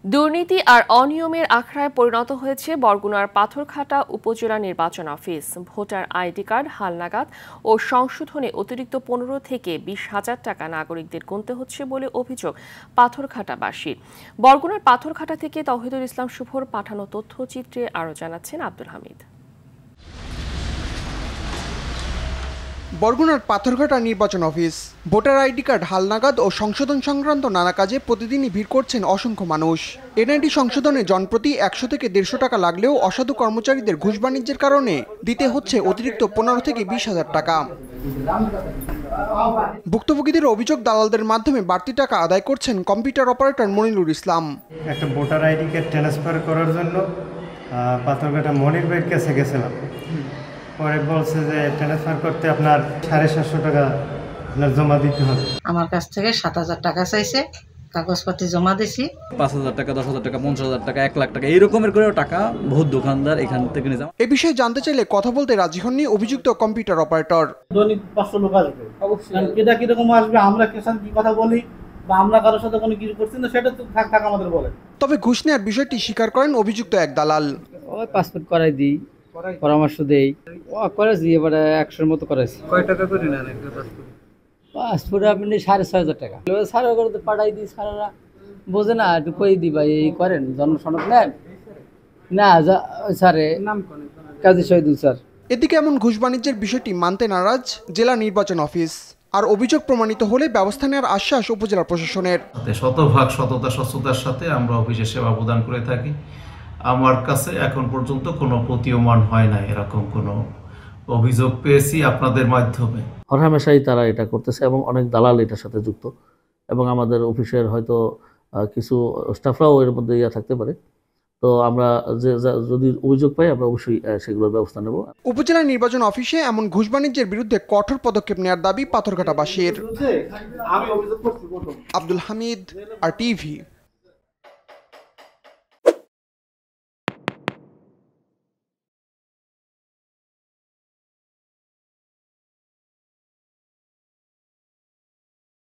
দুর্নীতি আর অনিয়মের আখড়ায় পরিণত হয়েছে বরগুনার পাথরঘাটা উপজেলা নির্বাচন অফিস। ভোটার আইডি কার্ড হালনাগাদ ও সংশোধনে অতিরিক্ত 15 থেকে 20,000 টাকা নাগরিকদের গুনতে হচ্ছে বলে অভিযোগ পাথরঘাটাবাসীর। বরগুনার পাথরঘাটা থেকে তৌহিদুল ইসলাম শুভর পাঠানো তথ্যচিত্রে আরও জানাচ্ছেন আব্দুল হামিদ। বরগুনার পাথরঘাটা নির্বাচন অফিস। ভোটার আইডি কার্ড হালনাগাদ ও সংশোধন সংক্রান্ত নানা কাজে প্রতিদিনই ভিড় করছেন অসংখ্য মানুষ। এনআইডি সংশোধনে জনপ্রতি 100 থেকে 150 টাকা লাগলেও অসাধু কর্মচারীদের ঘুষ বাণিজ্যের কারণে দিতে হচ্ছে অতিরিক্ত 15 থেকে 20,000 টাকা। ভুক্তভোগীদের অভিযোগ, দালালদের মাধ্যমে বাড়তি টাকা আদায় করছেন কম্পিউটার অপারেটর মনিরুল ইসলাম। একটা ভোটার আইডি কার্ড ট্রান্সফার করার জন্য পাথরঘাটা মনির ভাইয়ের কাছে গেছিলাম। পরে বলছে যে ট্রান্সফার করতে আপনার 750 টাকা আপনার জমা দিতে হবে। আমার কাছ থেকে 7,000 টাকা চাইছে, কাগজপত্র জমা দিছি। 5,000 টাকা, 10,000 টাকা, 50,000 টাকা, 1 লাখ টাকা এরকমের করে টাকা বহুত দোকানদার এখান থেকে নিয়ে যান। এ বিষয়ে জানতে চাইলে কথা বলতে রাজি হননি অভিযুক্ত কম্পিউটার অপারেটর। দৈনিক 500 লোক আসবে, অবশ্যই এটা কিরকম আসবে, আমরা কেসান কি কথা বলি বা আমরা কারোর সাথে কোনো কিছু করছি না সেটা তো থাক আমাদের বলে। তবে ঘুষ নেওয়ার বিষয়টি স্বীকার করেন অভিযুক্ত এক দালাল। ওই পাসপোর্ট করাই দিই, পরামর্শ দেই, ও করেছি এবারে 100-এর মতো করেছি। কয় টাকা করে নেন একটা পাসপোর্ট? পাসপোর্ট আপনি 6,500 টাকা। সারা করে পাঠাই দিই, সারারা বোঝে না, একটু কই দিই ভাই এই করেন জন্মসনদ নেন না স্যারে নাম কোন কাজী শহীদুল স্যার। এদিকে এমন ঘুষ বাণিজ্যের বিষয়টি মানতে নারাজ জেলা নির্বাচন অফিস। আর অভিযোগ প্রমাণিত হলে ব্যবস্থা নেওয়ার আশ্বাস উপজেলা প্রশাসনের। শতভাগ সততা স্বচ্ছতার সাথে আমরা অফিসে সেবা প্রদান করে থাকি। আমার কাছে এখন পর্যন্ত কোনো প্রতীয়মান হয় না এরকম কোনো অভিযোগ পেয়েছি আপনাদের মাধ্যমে। হরহামেশাই তারা এটা করতেছে এবং অনেক দালাল এটার সাথে যুক্ত, এবং আমাদের অফিসের হয়তো কিছু স্টাফরাও এর মধ্যে থাকতে পারে। তো আমরা যদি অভিযোগ পাই আমরা অবশ্যই সেগুলোর ব্যবস্থা নেব। উপজেলা নির্বাচন অফিসে এমন ঘুষ বাণিজ্যের বিরুদ্ধে কঠোর পদক্ষেপ নেওয়ার দাবি পাথরঘাটাবাসীর। আব্দুল হামিদ, আর টিভি।